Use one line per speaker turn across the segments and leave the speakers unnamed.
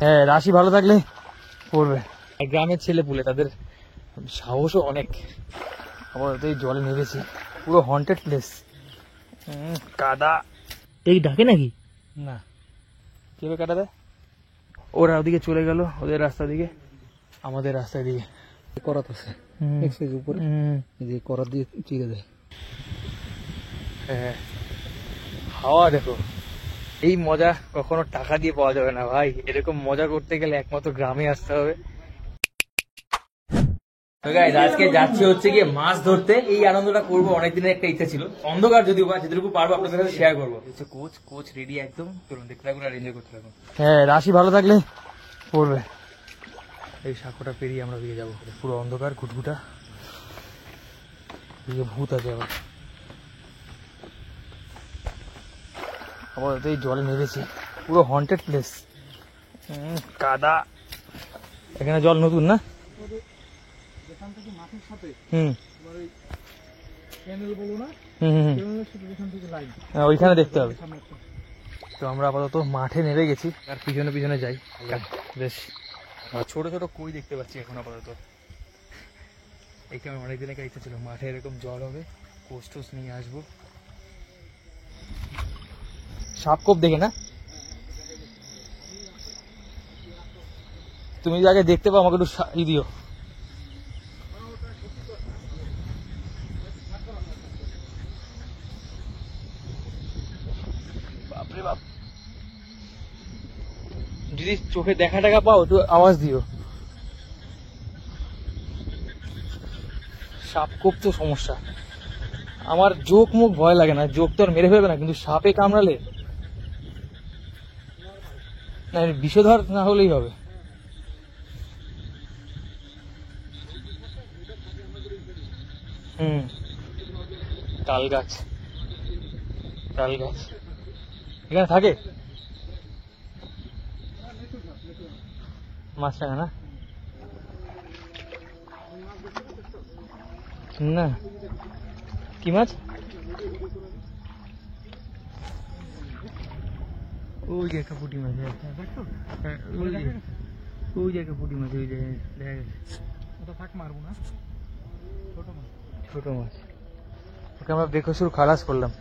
হ্যাঁ, রাশি ভালো থাকলে করবে। গ্রামের ছেলে পুলে তাদের সাহসও অনেক। আবার তো এই জলে নেমেছি, পুরো হন্টেড প্লেস, কাদা। এই ডাকে নাকি? না, কিভাবে কাটা দেয়? ওরা ওদিকে চলে গেল ওদের রাস্তা দিকে, আমাদের রাস্তার দিকে করাত আছে উপরে, যে করাত দিয়ে চিরে দেয়। হ্যাঁ, হাওয়া দেখো, এই মজা কখনো টাকা দিয়ে পাওয়া যাবে না ভাই। এরকম মজা করতে গেলে একমাত্র গ্রামে আসতে হবে। আজকে যাচ্ছি হচ্ছে গিয়ে মাছ ধরতে। এই আনন্দটা করবো, অনেকদিনের একটা ইচ্ছা ছিল। অন্ধকার যদিও বা যেটুকু পারবো আপনাদের সাথে শেয়ার করবো। কোচ রেডি একদম, চলুন দেখতে থাকুন আর এনজয় করতে থাকুন। হ্যাঁ, রাশি ভালো থাকলে করবে। এই সাঁকোটা পেরিয়ে আমরা দিয়ে যাবো। পুরো অন্ধকার, ঘুটঘুটা, ভূত আছে আবার। আবার এই জলে নেমেছি, পুরো হন্টেড প্লেস, কাদা। এখানে জল নতুন না? ওইখানে দেখতে হবে। তো আমরা আপাতত মাঠে নেমে গেছি, আর পিছনে পিছনে যাই। বেশ ছোট ছোট কই দেখতে পাচ্ছি এখন আপাতত। এইখানে অনেকদিন একটা ইচ্ছা ছিল, মাঠে এরকম জল হবে, কোচ টোচ নিয়ে আসবো। সাপকোপ দেখে না? তুমি আগে দেখতে পাও, আমাকে একটু দিও। বাপরে বাপ, যদি চোখে দেখা টাকা পাও একটু আওয়াজ দিও। সাপকোপ তো সমস্যা। আমার জোক মুখ ভয় লাগে না, জোক তো আর মেরে ফেলবে না, কিন্তু সাপে কামড়ালে না, বিষধর না হলেই হবে। তাল গাছ, তাল গাছ এখানে থাকে। মাছরাঙা না? না, কি মাছ? ওই যে একটা পুঁটি মাছ, ওই যে একটা পুঁটি মাছ, ওই যে দেখা গেছে। ওটা থাক, মারবো না, ছোট মাছ, ছোট মাছ। ওকে আমরা বেকসুর খালাস করলাম।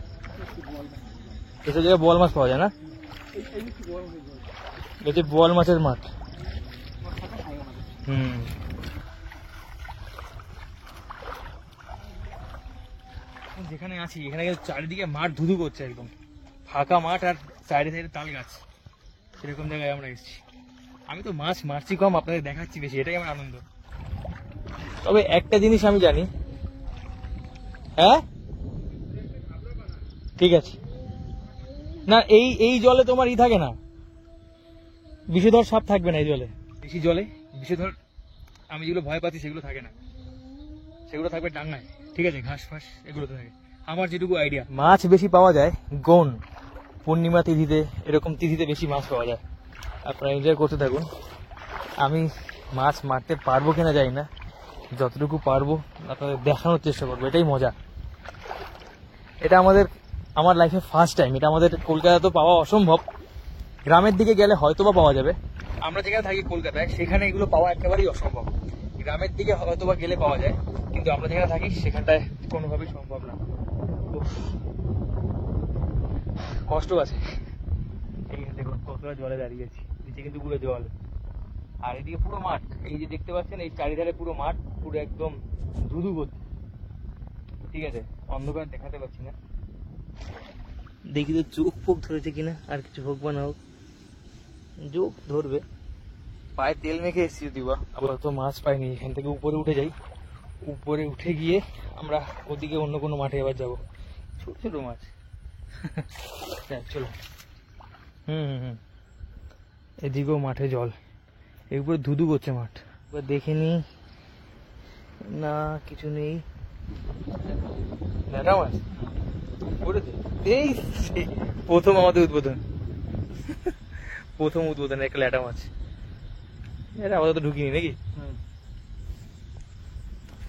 এসব জায়গায় বোয়াল মাছ পাওয়া যায় না? এই যে বোয়াল মাছের মাঠ। যেখানে আছি এখানে চারিদিকে মাঠ ধুধু করছে, একদম ফাঁকা মাঠ আর সাইডে সাইডে তাল গাছ। সেরকম জায়গায় আমরা এসেছি। আমি তো মাছ মারছি কম, আপনাদের দেখাচ্ছি বেশি, এটাই আমার আনন্দ। তবে একটা জিনিস আমি জানি। হ্যাঁ, ঠিক আছে। না, এই জলে তোমার থাকে না, বিষধর সাপ থাকবে না এই জলে। বেশি জলে বিষধর আমি যেগুলো ভয় পাচ্ছি সেগুলো থাকে না, সেগুলো থাকবে ডাঙায়, ঠিক আছে, ঘাস ফাস এগুলো থাকে। আমার যেটুকু আইডিয়া, মাছ বেশি পাওয়া যায় গৌণ পূর্ণিমা তিথিতে, এরকম তিথিতে বেশি মাছ পাওয়া যায়। আপনারা এনজয় করতে থাকুন। আমি মাছ মারতে পারবো কিনা জানি না, যতটুকু পারবো আপনাদের দেখানোর চেষ্টা করবো। এটাই মজা। এটা আমার লাইফে ফার্স্ট টাইম। এটা আমাদের কলকাতা তো পাওয়া অসম্ভব, গ্রামের দিকে গেলে হয়তো বা পাওয়া যাবে। আমরা যেখানে থাকি কলকাতায়, সেখানে এগুলো পাওয়া একেবারেই অসম্ভব। গ্রামের দিকে হয়তো বা গেলে পাওয়া যায়, কিন্তু আমরা যেখানে থাকি সেখানটায় কোনোভাবেই সম্ভব না। কষ্ট আছে। এইখানে দেখুন কতটা জলে দাঁড়িয়েছি, নিচে কিন্তু পুরো জল, আর এদিকে পুরো মাঠ। এই যে দেখতে পাচ্ছেন, এই চারিধারে পুরো মাঠ, পুরো একদম ধুধু করছে। ঠিক আছে, অন্ধকার দেখাতে পাচ্ছি না, দেখি তো চোখ ফোক ধরেছে কিনা। আর কিছু হোক বা না হোক, চোখ ধরবে। পায়ে তেল মেখে এসেছি যদিও বা, আবার তো মাছ পাইনি। এখান থেকে উপরে উঠে যাই, উপরে উঠে গিয়ে আমরা ওদিকে অন্য কোনো মাঠে এবার যাবো। ছোট ছোট মাছ। চলো। এদিকেও মাঠে জল, এর উপরে ধুধু করছে মাঠ। এবার দেখে নি, না কিছু নেই। ল্যাটা মাছ পড়েছে, এই প্রথম আমাদের উদ্বোধন, প্রথম উদ্বোধন একটা ল্যাটা মাছ। এটা আপাতত ঢুকিনি নাকি,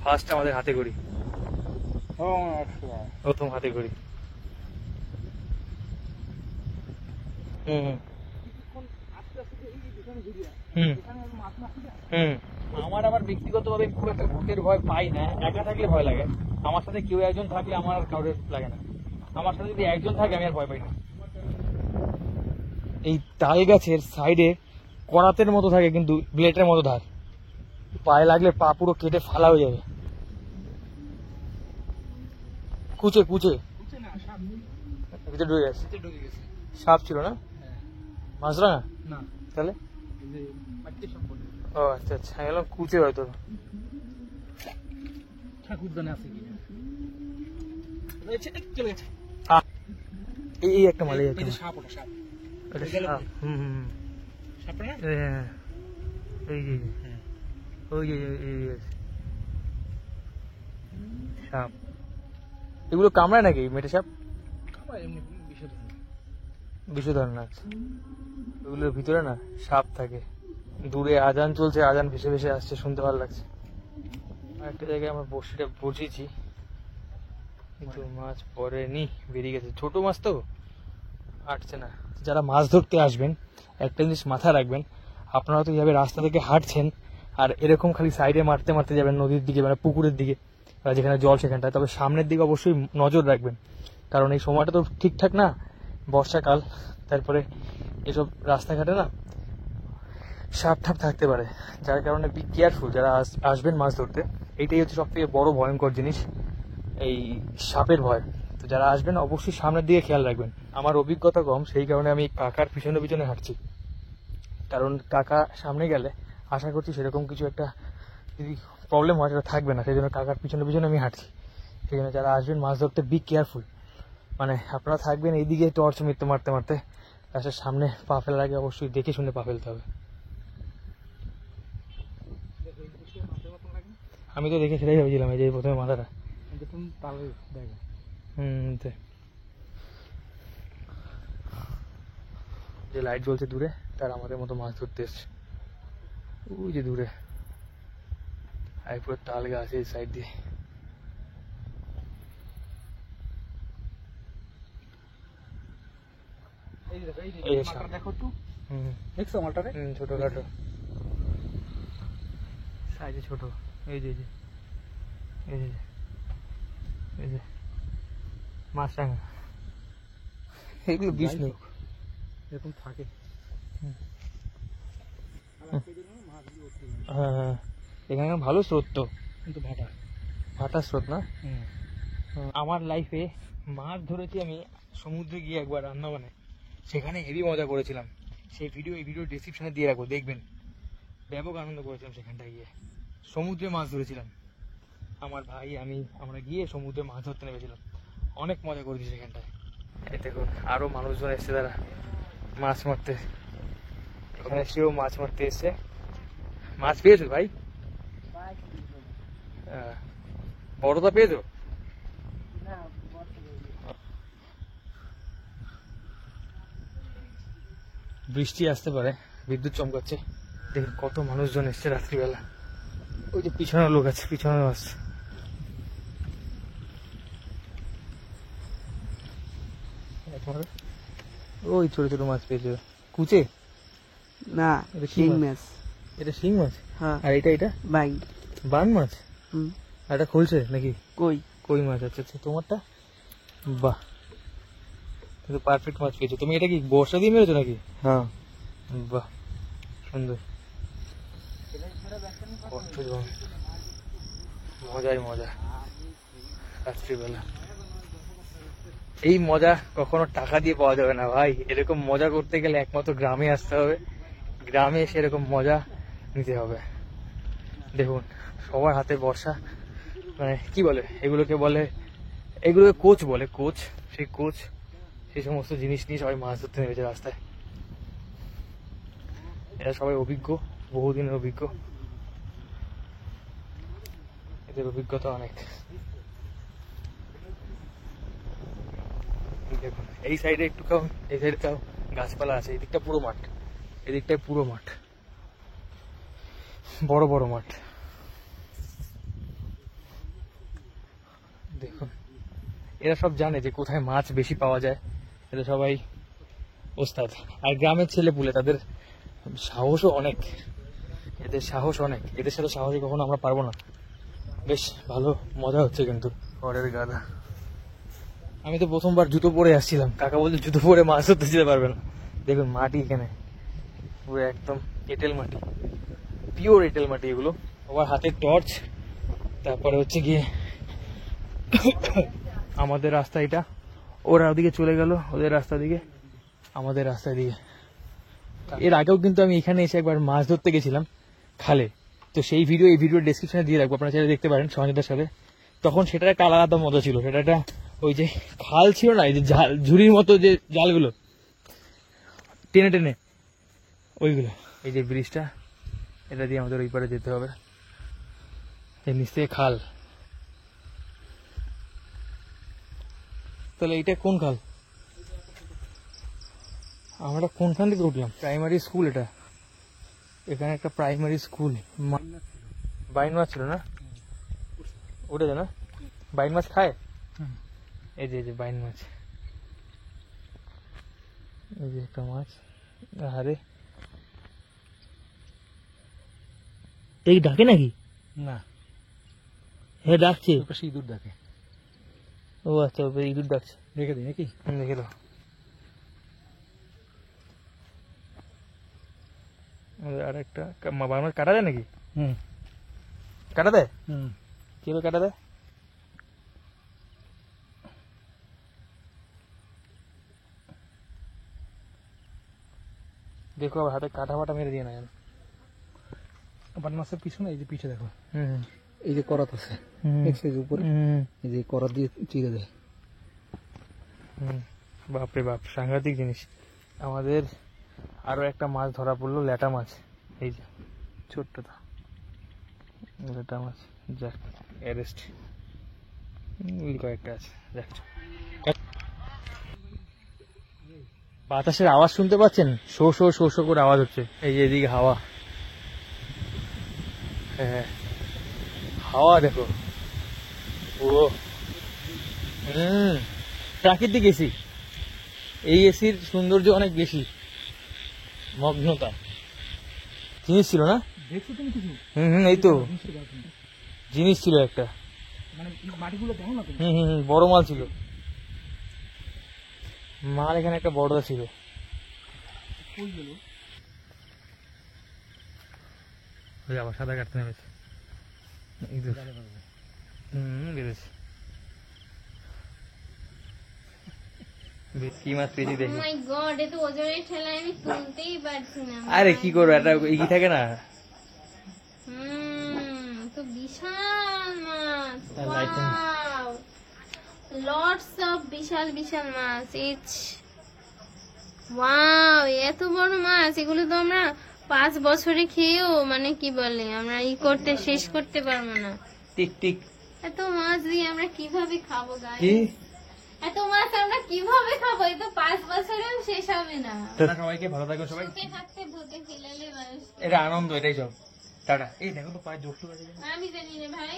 ফার্স্ট আমাদের হাতে করি, প্রথম হাতে করি। হুম হুম। আমার আবার ব্যক্তিগতভাবে খুব একটা ভূতের ভয় পাই না, একা থাকলে ভয় লাগে। আমার সাথে কেউ একজন থাকলে আমার আর কাউকে লাগে না। আমার সাথে যদি একজন থাকে আমি আর ভয় পাই না। এই তাল গাছের সাইডে করাতের মতো থাকে, কিন্তু ব্লেডের মতো ধার, পায়ে লাগলে পা পুরো কেটে ফালা হয়ে যাবে। কুচে কুচে ভিতরে ঢুকে গেছে। সাপ ছিল না? মাছরাঙা না, তাহলে ও আচ্ছা আচ্ছা, আমি বললাম কুচে হয়তো। ঠাকুরদানে আছে এই একটা মালে সাপ, ওটা সাপ, এটা সাপ। হুম হুম, সাপটা না? হ্যাঁ, এই যে ওই যে সাপ। এগুলো কামড়ায় নাকি মেটে সাপ? বিষধর না। ওগুলোর ভিতরে না সাপ থাকে। দূরে আজান চলছে, আজান ভেসে ভেসে আসছে, শুনতে ভালো লাগছে। একটা জায়গায় আমার বড়শিটা বসিয়েছি, কিন্তু মাছ পড়েনি, বেরিয়ে গেছে। ছোট মাছ তো আটছে না। যারা মাছ ধরতে আসবেন একটা জিনিস মাথায় রাখবেন, আপনারা তো এইভাবে রাস্তা থেকে হাঁটছেন আর এরকম খালি সাইডে মারতে মারতে যাবেন নদীর দিকে, মানে পুকুরের দিকে, যেখানে জল সেখানটায়, তবে সামনের দিকে অবশ্যই নজর রাখবেন। কারণ এই সময়টা তো ঠিকঠাক না, বর্ষাকাল, তারপরে এসব রাস্তাঘাটে না সাপ ঠাপ থাকতে পারে, যার কারণে বি কেয়ারফুল যারা আসবেন মাছ ধরতে। এইটাই হচ্ছে সব থেকে বড় ভয়ঙ্কর জিনিস, এই সাপের ভয়। তো যারা আসবেন অবশ্যই সামনের দিকে খেয়াল রাখবেন। আমার অভিজ্ঞতা কম, সেই কারণে আমি কাকার পিছনে পিছনে হাঁটছি, কারণ কাকা সামনে গেলে আশা করছি সেরকম কিছু একটা যদি প্রবলেম হয় সেটা থাকবে না, সেই জন্য কাকার পিছনে পিছনে আমি হাঁটছি। সেই জন্য যারা আসবেন মাছ ধরতে বি কেয়ারফুল, মানে আপনারা থাকবেন এইদিকে টর্চ মিটতে মারতে মারতে, গাছের সামনে পা ফেলার আগে অবশ্যই দেখে শুনে পা ফেলতে হবে। আমি তো দেখে সেটাই ভেবেছিলাম, এই যে প্রথমে মাথাটা যে লাইট জ্বলছে দূরে, তার আমাদের মতো মাছ ধরতে এসছে ওই যে দূরে। আর পুরো তাল গাছ এই সাইড দিয়ে। ছোটখাটো সাইজে ছোট, এই যে এই যে এই যে মাছরাঙা, এগুলো বিষ নেই, এরকম থাকে। হ্যাঁ হ্যাঁ, এখানে ভালো স্রোত তো, কিন্তু ভাটা স্রোত না। আমার লাইফে মাছ ধরেছি আমি সমুদ্রে গিয়ে একবার আন্দামানে, সেখানে হেভি মজা করেছিলাম। সেই ভিডিও এই ভিডিও ডেসক্রিপশনে দিয়ে রাখবো, দেখবেন। ব্যাপক আনন্দ করেছিলাম সেখানটায় গিয়ে, সমুদ্রে মাছ ধরেছিলাম। আমার ভাই আমি, আমরা গিয়ে সমুদ্রে মাছ ধরতে নেমেছিলাম, অনেক মজা করেছি সেখানটায়। এই দেখুন আরো মানুষজন এসছে, তারা মাছ মারতে, এখানে সেও মাছ মারতে এসছে। মাছ পেয়েছো ভাই? বড়টা পেয়েছো? বৃষ্টি আসতে পারে, বিদ্যুৎ চমকাচ্ছে। দেখুন কত মানুষজন এসছে রাত্রিবেলা। ওই যে পিছনে লোক আছে, পিছনে আসছে। ওই ছোট ছোট মাছ পেয়েছো, কুচে না? এটা শিং মাছ। এটা শিং মাছ? হ্যাঁ। আর এটা বান মাছ? আর এটা খুলছে নাকি? কই মাছ। আচ্ছা আচ্ছা, তোমারটা? বাহ, কিন্তু পারফেক্ট মাছ পেয়েছো তুমি। এটা কি বর্ষা দিয়ে মেরেছো নাকি? হ্যাঁ। বাহ, সুন্দর। মজাই মজা রাত্রিবেলা। এই মজা কখনো টাকা দিয়ে পাওয়া যাবে না ভাই। এরকম মজা করতে গেলে একমাত্র গ্রামে আসতে হবে, গ্রামে এসে এরকম মজা নিতে হবে। দেখুন সবার হাতে বর্ষা, মানে কি বলে এগুলোকে, বলে এগুলোকে কোচ বলে, কোচ। সেই কোচ, সেই সমস্ত জিনিস নিয়ে সবাই মাছ ধরতে নেমেছে রাস্তায়। এরা সবাই অভিজ্ঞ, বহুদিনের অভিজ্ঞ, এদের অভিজ্ঞতা অনেক। দেখুন এই সাইডে একটু কাউ, এই সাইডে কাউ গাছপালা আছে, এদিকটা পুরো মাঠ, এদিকটায় পুরো মাঠ, বড় বড় মাঠ। দেখুন এরা সব জানে যে কোথায় মাছ বেশি পাওয়া যায়, এরা সবাই ওস্তাদ। আর গ্রামের ছেলে পুলে তাদের সাহসও অনেক, এদের সাহস অনেক, এদের সাথে সাহসে কখনো আমরা পারবো না। বেশ ভালো মজা হচ্ছে কিন্তু। পরের গাদা, আমি তো প্রথমবার জুতো পরে আসছিলাম, কাকা বলছে জুতো পরে মাছ ধরতে যেতে পারবে না। দেখুন মাটি এখানে পুরো একদম এঁটেল মাটি, পিওর এঁটেল মাটি এগুলো। আবার হাতে টর্চ, তারপরে হচ্ছে গিয়ে আমাদের রাস্তা এটা, ওরা ওদিকে চলে গেল ওদের রাস্তা দিকে, আমাদের রাস্তা দিকে। এর আগেও কিন্তু আমি এখানে এসে একবার মাছ ধরতে গেছিলাম খালে, তো সেই ভিডিও এই ভিডিওর ডেসক্রিপশনে দিয়ে রাখবো, আপনারা চাইলে দেখতে পারেন সঞ্জয়দার সাথে। তখন সেটার একটা আলাদা মজা ছিল, সেটা একটা ওই যে খাল ছিল না, এই যে জাল ঝুড়ির মতো যে জালগুলো টেনে টেনে ওইগুলো। এই যে ব্রিজটা, এটা দিয়ে আমাদের ওই পারে যেতে হবে, এর নিচ থেকে খাল। তাহলে এইটা কোন খাল? আমরা কোনখান থেকে উঠলাম? প্রাইমারি স্কুল এটা, এখানে একটা প্রাইমারি স্কুল। বাইন মাছ ছিল না, উঠেছে না? বাইন মাছ খায়? এই যে বাইন মাছ, এই যে একটা মাছ। আরে এই ডাকে নাকি?
না,
হ্যাঁ ডাকছে,
ইঁদুর ডাকে।
ও আচ্ছা, ইঁদুর ডাকছে।
রেখে দিই নাকি?
দেখে দাও। আর একটা বাইন মাছ কাটা যায় নাকি? কাটা দেয়? কিভাবে কাটা দেয়? দেখো আবার হাতে কাটা ফাটা মেরে দিয়ে না যেন।
বান মাছের পিছনে এই যে পিছে দেখো,
হুম
এই যে করাত আছে, দেখছো এই যে উপরে, এই যে করাত দিয়ে চিড়ে দেয়।
বাপরে বাপ, সাংঘাতিক জিনিস। আমাদের আরো একটা মাছ ধরা পড়লো, ল্যাটা মাছ। এই যে ছোট্টটা ল্যাটা মাছ, যাক অ্যারেস্ট কয়েকটা আছে। যাক, বাতাসের আওয়াজ শুনতে পাচ্ছেন? শো শো শো শো করে আওয়াজ হচ্ছে। এই যে এদিকে হাওয়া, হ্যাঁ হাওয়া দেখো পুরো। প্রাকৃতিক এসি, এই এসির সৌন্দর্য অনেক বেশি, মগ্নতা। জিনিস ছিল না?
দেখছো তুমি কিছু?
এই তো জিনিস ছিল একটা,
মানে মাটিগুলো দেখো না তুমি?
বড় মাল ছিল, মাল এখানে একটা বড়দা ছিল।
কই গেল?
ওই আবার সাদা কাটতে নেমেছে, বেড়েছে। কি মাছ পেয়েছি দেখি।
মাই গড, এত ওজনের ঠেলায় আমি তুলতেই পারছি না।
আরে কি করবো, একটা এগিয়ে থাকে না।
তো বিশাল মাছ,
আর lighting.
লটস অফ বিশাল বিশাল মাছ। ওয়াও, এত বড় মাছ, এগুলো তো আমরা 5 বছরে খেয়েও মানে কি বলে আমরা করতে শেষ করতে পারবো না।
টিক টিক,
এত মাছ দিয়ে আমরা কিভাবে খাবো গাইস?
কি
এত মাছ আমরা কিভাবে খাবো? এই তো 5 বছরেও শেষ হবে না।
সবাইকে ভালো থাকবে সবাই।
সুখে থাকতে ভূতে ফেলালে মানুষ।
এটা আনন্দ, এটাই সব। টাটা। এই দেখো তো পায়ে জোর আছে।
আমি জানি রে ভাই।